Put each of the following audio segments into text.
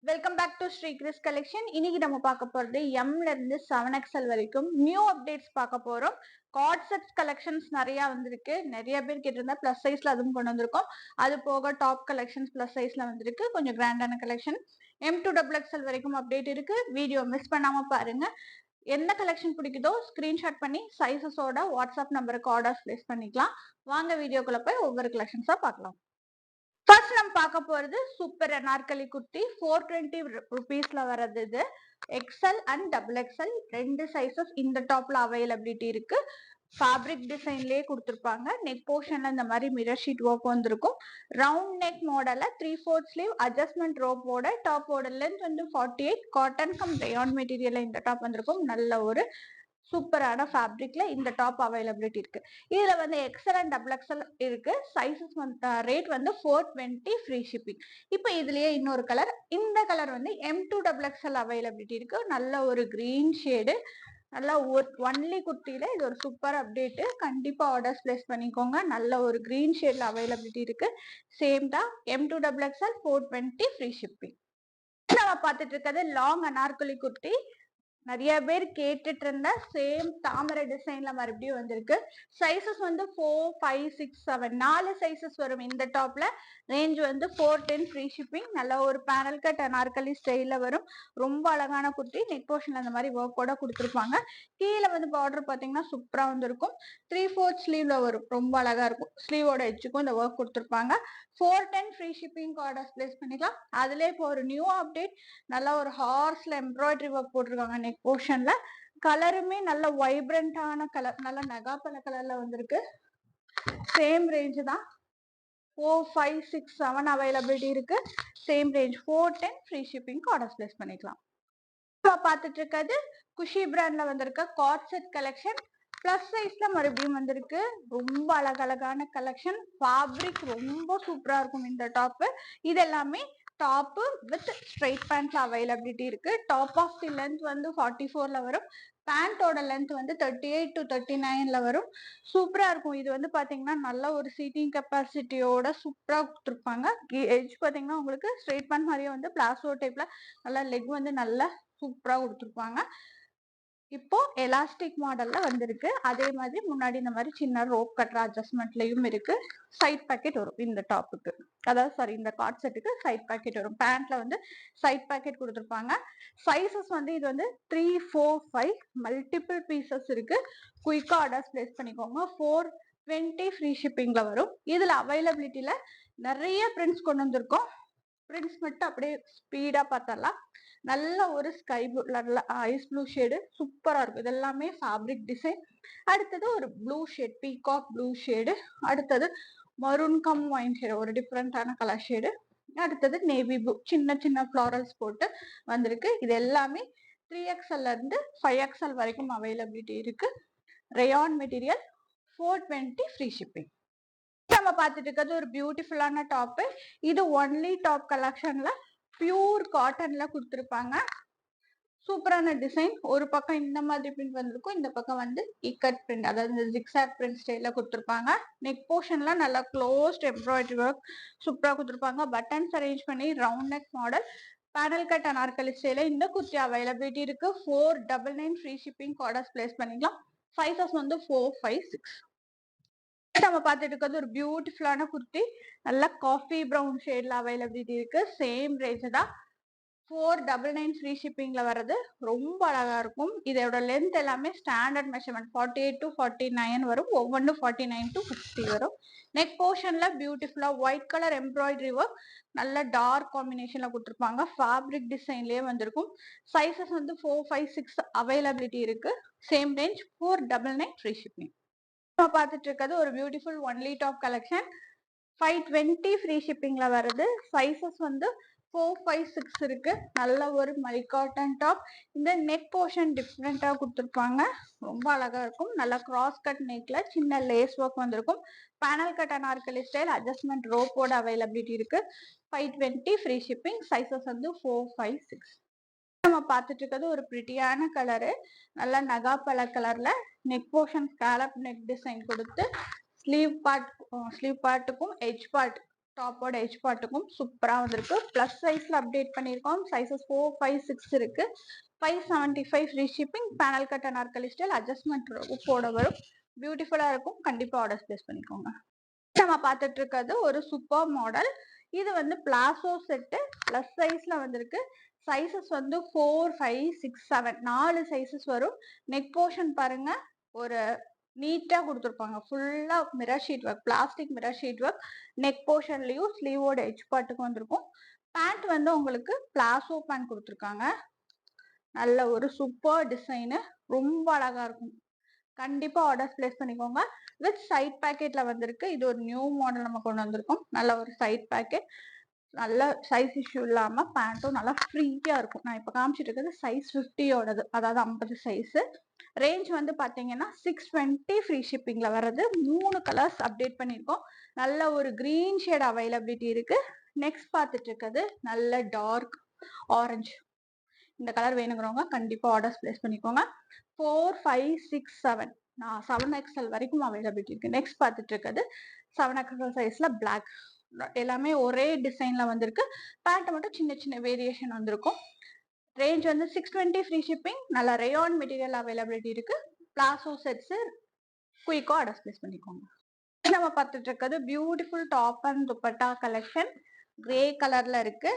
Welcome back to Sri Kris collection. இன்னைக்கு நம்ம பார்க்க போறது எம்ல இருந்து 7XL வரைக்கும் நியூ அப்டேட்ஸ் பார்க்க போறோம். கார்ட் செட்ஸ் கலெக்ஷன்ஸ் நிறைய வந்திருக்கு. நிறைய பேர் கேட்டிருந்தா பிளஸ் சைஸ்ல அதுவும் கொண்டு வந்திருக்கோம். அது போக டாப் கலெக்ஷன்ஸ் பிளஸ் சைஸ்ல வந்திருக்கு. கொஞ்சம் கிராண்டான கலெக்ஷன். M2XXL வரைக்கும் அப்டேட் இருக்கு. வீடியோ மிஸ் பண்ணாம பாருங்க. என்ன கலெக்ஷன் பிடிக்குதோ ஸ்கிரீன்ஷாட் பண்ணி சைஸஸோட வாட்ஸ்அப் நம்பருக்கு ஆர்டர்ஸ் பிளேஸ் பண்ணிக்கலாம். வாங்க வீடியோக்குள்ள போய் ஒவ்வொரு கலெக்ஷன்ஸா பார்க்கலாம். ஃபர்ஸ்ட் நம்ம பார்க்க போறது சூப்பர் அனார்கலி குர்த்தி 420 ருபீஸ்ல வர்றது. இது எக்ஸ்எல் அண்ட் டபுள் எக்ஸ்எல் ரெண்டு சைசஸ் இந்த டாப்ல அவைலபிலிட்டி இருக்கு. ஃபேப்ரிக் டிசைன்லயே கொடுத்துருப்பாங்க. நெக் போர்ஷன்ல இந்த மாதிரி மிரர் ஷீட் ஒர்க் வந்திருக்கும். ரவுண்ட் நெக் மாடல்ல 3/4 ஸ்லீவ் அட்ஜஸ்ட்மெண்ட் ரோப்போட டாப்போட லென்த் வந்து 48 காட்டன் கம் ரயான் மெட்டீரியல்ல இந்த டாப் வந்திருக்கும். நல்ல ஒரு சூப்பரான ஃபேப்ரிக்ல இந்த டாப் அவைலபிலிட்டி இருக்கு. இதுல வந்து எக்ஸ்எல் அண்ட் டபுள் எக்ஸ்எல் இருக்கு. சைசஸ் வந்து ரேட் வந்து 420 ஃப்ரீ ஷிப்பிங். இப்போ இதுலயே இன்னொரு கலர், இந்த கலர் வந்து M2XXL அவைலபிலிட்டி இருக்கு. நல்ல ஒரு கிரீன் ஷேடு, நல்லா ஒன்லி குர்த்தியில இது ஒரு சூப்பர் அப்டேட். கண்டிப்பா ஆர்டர்ஸ் பிளேஸ் பண்ணிக்கோங்க. நல்ல ஒரு கிரீன் ஷேட்ல அவைலபிலிட்டி இருக்கு. சேம் தான் M2XXL 420 ஃப்ரீ ஷிப்பிங். நம்ம பார்த்துட்டு இருக்கிறது லாங் அனார்கலி குர்த்தி. நிறைய பேர் கேட்டுட்டு இருந்த சேம் தாமரை டிசைன்ல மறுபடியும் வந்திருக்கு. சைசஸ் வந்து 4, 5, 6, 7 4 சைசஸ் வரும். இந்த டாப்ல ரேஞ்ச் வந்து 410 ஃப்ரீ ஷிப்பிங். நல்ல ஒரு பேனல் கட் அனார்கலி ஸ்டைல்ல வரும். ரொம்ப அழகான குர்த்தி. நெக் போர்ஷன்ல அந்த மாதிரி ஒர்க்கோட கொடுத்துருப்பாங்க. கீழே வந்து பார்டர் பாத்தீங்கன்னா சூப்பரா வந்திருக்கும். 3/4 ஸ்லீவ்ல வரும். ரொம்ப அழகா இருக்கும். ஸ்லீவோட எட்ஜுக்கும் இந்த ஒர்க் கொடுத்துருப்பாங்க. 410 ஃப்ரீ ஷிப்பிங் ஆர்டர்ஸ் பிளேஸ் பண்ணிக்கலாம். அதுல இப்போ ஒரு நியூ அப்டேட், நல்ல ஒரு ஹார்ஸ்ல எம்ப்ராய்டரி ஒர்க் போட்டிருக்காங்க. நெக் போர்ஷன்ல கலருமே நல்ல வைப்ரண்டான கலர், நல்ல நகாப்பழ கலர்ல வந்திருக்கு. சேம் ரேஞ்ச் தான். 4, 5, 6, 7 அவைலபிலிட்டி இருக்கு. Same range 410 free shipping orders place பண்ணிக்கலாம். இப்போ பார்த்துட்டு இருக்கிறது குஷி பிராண்ட்ல வந்திருக்க கார்ட் செட் கலெக்ஷன். பிளஸ் சைஸ்ல மறுபடியும் வந்திருக்கு. ரொம்ப அழகழகான கலெக்ஷன். ஃபேப்ரிக் ரொம்ப சூப்பரா இருக்கும் இந்த டாப். இது எல்லாமே டாப் வித் ஸ்ட்ரைட் பேண்ட்ல அவைலபிலிட்டி இருக்கு. டாப் ஆஃப் தி லென்த் வந்து 44ல வரும். பேண்டோட லென்த் வந்து 38 to 39ல வரும். சூப்பரா இருக்கும். இது வந்து பாத்தீங்கன்னா நல்ல ஒரு சீட்டிங் கெப்பாசிட்டியோட சூப்பரா கொடுத்துருப்பாங்க. எட்ஜ் பாத்தீங்கன்னா உங்களுக்கு ஸ்ட்ரைட் பேண்ட் மாதிரியே வந்து பிளாசோ டைப்ல நல்லா லெக் வந்து நல்லா சூப்பரா கொடுத்துருப்பாங்க. இப்போ எலாஸ்டிக் மாடல்ல வந்திருக்கு. அதே மாதிரி முன்னாடி இந்த மாதிரி சின்ன ரோப் கட்டுற அட்ஜஸ்ட்மெண்ட்லயும் இருக்கு. சைட் பாக்கெட் வரும் இந்த டாப்புக்கு, அதாவது சாரி இந்த கார்ட் செட்டுக்கு சைட் பாக்கெட் வரும். பேண்ட்ல வந்து சைட் பாக்கெட் கொடுத்துருப்பாங்க. சைசஸ் வந்து இது வந்து 3, 4, 5 மல்டிபிள் பீசஸ் இருக்கு. குயிக்கா ஆர்டர்ஸ் பிளேஸ் பண்ணிக்கோங்க. 420 ஃப்ரீ ஷிப்பிங்ல வரும். இதுல அவைலபிலிட்டியில நிறைய பிரிண்ட்ஸ் கொண்டு வந்திருக்கோம். பிரிண்ட்ஸ் மட்டும் அப்படியே ஸ்பீடா பார்த்தரலாம். நல்ல ஒரு ஸ்கை ப்ளூ, நல்ல ஐஸ் ப்ளூ ஷேடு சூப்பரா இருக்கும். இது எல்லாமே ஃபேப்ரிக் டிசைன். அடுத்தது ஒரு blue shade, peacock blue shade. அடுத்தது மரூன் கம் ஒயின் ஷேடு, ஒரு டிஃப்ரெண்டான கலர் ஷேடு. அடுத்தது நேவி ப்ளூ, சின்ன சின்ன ஃப்ளாரல்ஸ் போட்டு வந்திருக்கு. இது எல்லாமே 3XL இருந்து 5XL வரைக்கும் அவைலபிலிட்டி இருக்கு. Rayon material 420 free shipping. நம்ம பார்த்துட்டு இருக்கிறது ஒரு பியூட்டிஃபுல்லான டாப். இது ஒன்லி டாப் கலெக்ஷன்ல பியூர் காட்டன்ல கொடுத்துருப்பாங்க. சூப்பரான டிசைன். ஒரு பக்கம் இந்த மாதிரி பிரிண்ட் வந்திருக்கும், இந்த பக்கம் வந்து இக்கட் பிரிண்ட், அதாவது ஜிக்ஸாக் பிரிண்ட் ஸ்டைல்ல கொடுத்துருப்பாங்க. நெக் போர்ஷன்ல நல்லா க்ளோஸ்ட் எம்ப்ராய்டரி ஒர்க் சூப்பரா கொடுத்துருப்பாங்க. பட்டன்ஸ் அரேஞ்ச் பண்ணி round neck model panel cut Anarkali ஸ்டைல இந்த குர்த்தி அவைலபிலிட்டி இருக்கு. 499 ஃப்ரீ ஷிப்பிங் ஆர்டர்ஸ் பிளேஸ் பண்ணிக்கலாம். சைசஸ் வந்து 4, 5, 6. நம்ம பார்த்துட்டு இருக்கிறது ஒரு பியூட்டிஃபுல்லான குர்த்தி. நல்ல காஃபி ப்ரௌன் ஷேட்ல அவைலபிலிட்டி இருக்கு. சேம் ரேஞ்ச் தான். 499 ஃப்ரீ ஷிப்பிங்ல வர்றது. ரொம்ப அழகா இருக்கும். இதோட லென்த் எல்லாமே ஸ்டாண்டர்ட் மெஷர்மெண்ட் 48 to 49 வரும். ஒவ்வொன்றும் 49 to 50 வரும். நெக் போர்ஷன்ல பியூட்டிஃபுல்லா ஒயிட் கலர் எம்ப்ராய்டரி ஒர்க் நல்ல டார்க் காம்பினேஷன்ல கொடுத்துருப்பாங்க. ஃபேப்ரிக் டிசைன்லயே வந்திருக்கும். சைசஸ் வந்து 4, 5, 6 அவைலபிலிட்டி இருக்கு. Same range 499 free shipping. நம்ம பார்த்துட்டு இருக்கிறது ஒரு beautiful only top collection. 520 free ஷிப்பிங்ல வருது. சைசஸ் வந்து 4, 5, 6 இருக்கு. நல்ல ஒரு மை காட்டன் டாப். இந்த நெக் போர்ஷன் டிஃப்ரெண்டா கொடுத்துருப்பாங்க. ரொம்ப அழகா இருக்கும். நல்ல கிராஸ் கட் நெக்ல சின்ன லேஸ் ஒர்க் வந்திருக்கும். Panel cut Anarkali style adjustment ரோப்போட அவைலபிலிட்டி இருக்கு. 520 ஃப்ரீ ஷிப்பிங். சைசஸ் வந்து 4, 5, 6. நம்ம பார்த்துட்டு இருக்கிறது ஒரு பிரிட்டியான கலரு. நல்ல நகாப்பழ கலர்ல neck portion scallop neck design கொடுத்து ஸ்லீவ் பார்ட்டுக்கும் எட்ஜ் பார்ட் டாப்போட எட்ஜ் பார்ட்டுக்கும் சூப்பரா வந்திருக்கு. பிளஸ் சைஸ்ல அப்டேட் பண்ணியிருக்கோம். சைசஸ் 4, 5, 6 இருக்கு. 575 free shipping. Panel cut Anarkali style. Adjustment உப்போட வரும். பியூட்டிஃபுல்லா இருக்கும். கண்டிப்பா ஆர்டர்ஸ் பிளேஸ் பண்ணிக்கோங்க. நம்ம பார்த்துட்டு இருக்கிறது ஒரு சூப்பர் மாடல். இது வந்து பிளாசோ செட்டு பிளஸ் சைஸ்ல வந்திருக்கு. சைசஸ் வந்து 4, 5, 6, 7 4 சைசஸ் வரும். நெக் போர்ஷன் பாருங்க, ஒரு நீட்டா கொடுத்துருப்பாங்க. ஃபுல்லா mirror sheet work, plastic mirror sheet work. நெக் போர்ஷன்லயும் ஸ்லீவோட எட்ஜ் பார்ட்டுக்கு வந்திருக்கும். பேண்ட் வந்து உங்களுக்கு பிளாசோ பேண்ட் கொடுத்துருக்காங்க. நல்ல ஒரு சூப்பர் டிசைனு, ரொம்ப அழகா இருக்கும். கண்டிப்பா ஆர்டர்ஸ் பிளேஸ் பண்ணிக்கோங்க. வித் சைட் பாக்கெட்ல வந்திருக்கு. இது ஒரு நியூ மாடல் நம்ம கொண்டு வந்திருக்கோம். நல்ல ஒரு சைட் பாக்கெட், நல்ல சைஸ் இஷ்யூ இல்லாம பேண்ட்டும் நல்லா ஃப்ரீயா இருக்கும். நான் இப்ப காமிச்சிட்டு இருக்கிறது சைஸ் 50யோடது, அதாவது 50 சைஸ். ரேஞ்ச் வந்து பாத்தீங்கன்னா 620 ஃப்ரீ ஷிப்பிங்ல வர்றது. 3 கலர்ஸ் அப்டேட் பண்ணிருக்கோம். நல்ல ஒரு கிரீன் ஷேட் அவைலபிலிட்டி இருக்கு. நெக்ஸ்ட் பார்த்துட்டு இருக்கிறது நல்ல டார்க் ஆரஞ்சு. இந்த கலர் வேணுங்கிறவங்க கண்டிப்பா ஆர்டர்ஸ் பிளேஸ் பண்ணிக்கோங்க. 4, 5, 6, 7 7XL வரைக்கும் அவைலபிலிட்டி இருக்கு. நெக்ஸ்ட் பார்த்துட்டு இருக்கிறது 7XL சைஸ்ல பிளாக். எல்லாமே ஒரே டிசைன்ல வந்திருக்கு. பேண்ட் மட்டும் சின்ன சின்ன வேரியேஷன் வந்திருக்கும். ரேஞ்ச் வந்து 620 ஃப்ரீ ஷிப்பிங். நல்ல ரேயான் மெட்டீரியல் அவைலபிலிட்டி இருக்கு. பிளாசோ செட்ஸ் குயிக்கா ஆர்டர்ஸ் பிளேஸ் பண்ணிக்கோங்க. நம்ம பார்த்துட்டு இருக்கிறது beautiful top and dupatta collection. Grey கலர்ல இருக்கு.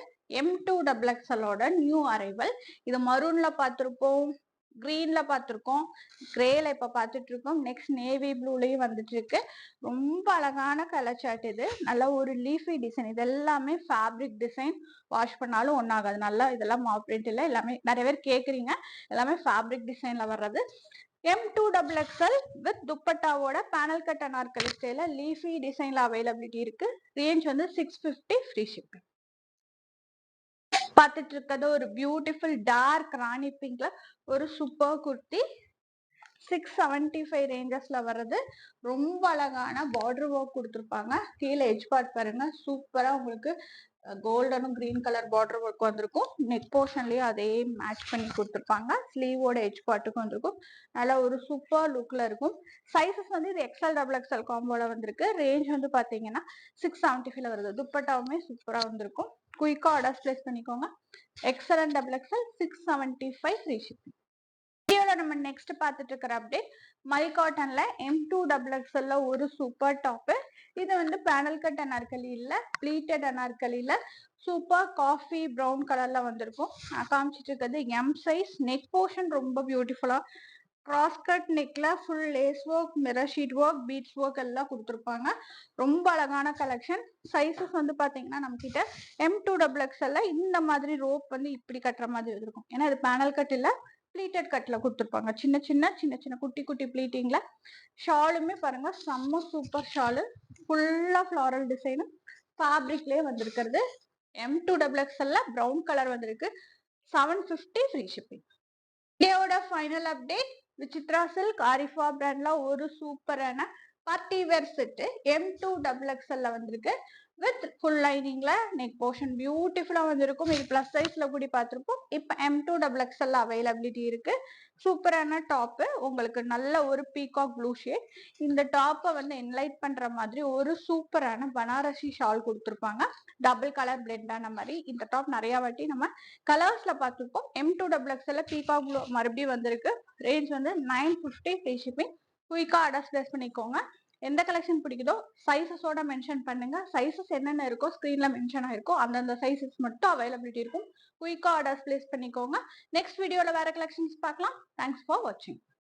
M2XXLோட நியூ அரைவல். இது மரூன்ல பார்த்திருப்போம், கிரீன்ல பார்த்திருக்கோம், கிரேல இப்ப பார்த்துட்டு இருக்கோம். நெக்ஸ்ட் நேவி ப்ளூலயும் வந்துட்டு இருக்கு. ரொம்ப அழகான கலர் சார்ட் இது. நல்ல ஒரு லீஃபி டிசைன். இது எல்லாமே ஃபேப்ரிக் டிசைன். வாஷ் பண்ணாலும் ஒன்னாகாது. நல்லா இதெல்லாம் மாப் பிரிண்ட் இல்ல, எல்லாமே நிறைய பேர் கேக்குறீங்க. எல்லாமே ஃபேப்ரிக் டிசைன்ல வர்றது. M2XXL வித் துப்பட்டாவோட பேனல் கட் அனார்கலி ஸ்டைல லீஃபி டிசைன்ல அவைலபிலிட்டி இருக்கு. ரேஞ்ச் வந்து 650 ஃப்ரீ ஷிப்பிங். பார்த்துட்டு இருக்கிறது ஒரு பியூட்டிஃபுல் டார்க் ராணி பிங்க்ல ஒரு சூப்பர் குர்த்தி. 675 ரேஞ்சஸ்ல வர்றது. ரொம்ப அழகான பார்டர் ஒர்க் கொடுத்துருப்பாங்க. கீழே எட்ஜ் பார்ட் பாருங்க, சூப்பரா உங்களுக்கு கோல்டனும் கிரீன் கலர் பார்டர் ஒர்க் வந்திருக்கும். நெக் போர்ஷன்லயும் அதே மேட்ச் பண்ணி கொடுத்துருப்பாங்க. ஸ்லீவோட எட்ஜ் பார்ட்டுக்கும் வந்திருக்கும். நல்ல ஒரு சூப்பர் லுக்ல இருக்கும். சைசஸ் வந்து இது XL, காம்போல வந்திருக்கு. ரேஞ்ச் வந்து பாத்தீங்கன்னா 675ல வருது. துப்பட்டாவுமே சூப்பரா வந்திருக்கும். குயிக்கா ஆர்டர்ஸ் பிளேஸ் பண்ணிக்கோங்க. XL and XXL 675 free shipping. நம்ம நெக்ஸ்ட் பார்த்துட்டு இருக்கிற அப்டேட் மல் காட்டன்ல M2XXL ஒரு சூப்பர் டாப். இது வந்து பேனல் கட் அனார்கலி இல்ல, ப்ளீட்டட் அனார்கலில சூப்பர் காஃபி ப்ரௌன் கலர்ல வந்திருக்கும். காமிச்சிட்டு இருக்கிறது M சைஸ். நெக் போர்ஷன் ரொம்ப பியூட்டிஃபுல்லா கிராஸ் கட் நெக்ல full lace work, mirror sheet work, beads work எல்லாம் கொடுத்துருப்பாங்க. ரொம்ப அழகான கலெக்ஷன். சைசஸ் வந்து பாத்தீங்கன்னா நம்ம கிட்ட M2XXL இந்த மாதிரி ரோப் வந்து இப்படி கட்டுற மாதிரி இருக்கும். ஏன்னா இது பேனல் கட் இல்ல, ப்ளீட்டட் கட்ல கொடுத்துருப்பாங்க. சின்ன சின்ன குட்டி குட்டி ப்ளீட்டிங்ல. ஷாலுமே பாருங்க, செம்ம சூப்பர் ஷாலு. ஃபுல்லா ஃபிளாரல் டிசைன் ஃபேப்ரிக்லயே வந்திருக்கிறது. M2XXL ப்ரௌன் கலர் வந்திருக்கு. 750 ஃப்ரீ ஷிப்பிங். இதோட final update Vichitra silk Arifa பிராண்ட்ல ஒரு சூப்பரான பார்ட்டி வேர் செட் M2XXL வந்திருக்கு. வித் ஃபுல் லைனிங்ல நெக் போர்ஷன் பியூட்டிஃபுல்லா வந்திருக்கும். இது பிளஸ் சைஸ்ல கூடி பார்த்திருப்போம். இப்ப M2XXL அவைலபிலிட்டி இருக்கு. சூப்பரான டாப். உங்களுக்கு நல்ல ஒரு பீகாக் ப்ளூ ஷேட். இந்த டாப்பை வந்து என்லைட் பண்ற மாதிரி ஒரு சூப்பரான பனாரசி ஷால் கொடுத்துருப்பாங்க. டபுள் கலர் பிளெண்ட் ஆன மாதிரி. இந்த டாப் நிறைய வாட்டி நம்ம கலர்ஸ்ல பார்த்திருப்போம். M2XXL பீகாக் ப்ளூ மறுபடியும் வந்திருக்கு. ரேஞ்ச் வந்து 950 ஃப்ரீ ஷிப்பிங். குயிக்கா ஆர்டர்ஸ் பிளேஸ் பண்ணிக்கோங்க. எந்த கலெக்ஷன் பிடிக்குதோ சைசஸோட மென்ஷன் பண்ணுங்க. சைசஸ் என்னென்ன இருக்கோ ஸ்கிரீன்ல மென்ஷன் ஆயிருக்கோ அந்தந்த சைசஸ் மட்டும் அவைலபிலிட்டி இருக்கும். குயிக்கா ஆர்டர்ஸ் பிளேஸ் பண்ணிக்கோங்க. நெக்ஸ்ட் வீடியோல வேற கலெக்ஷன்ஸ் பார்க்கலாம். தேங்க்ஸ் ஃபார் வாட்சிங்.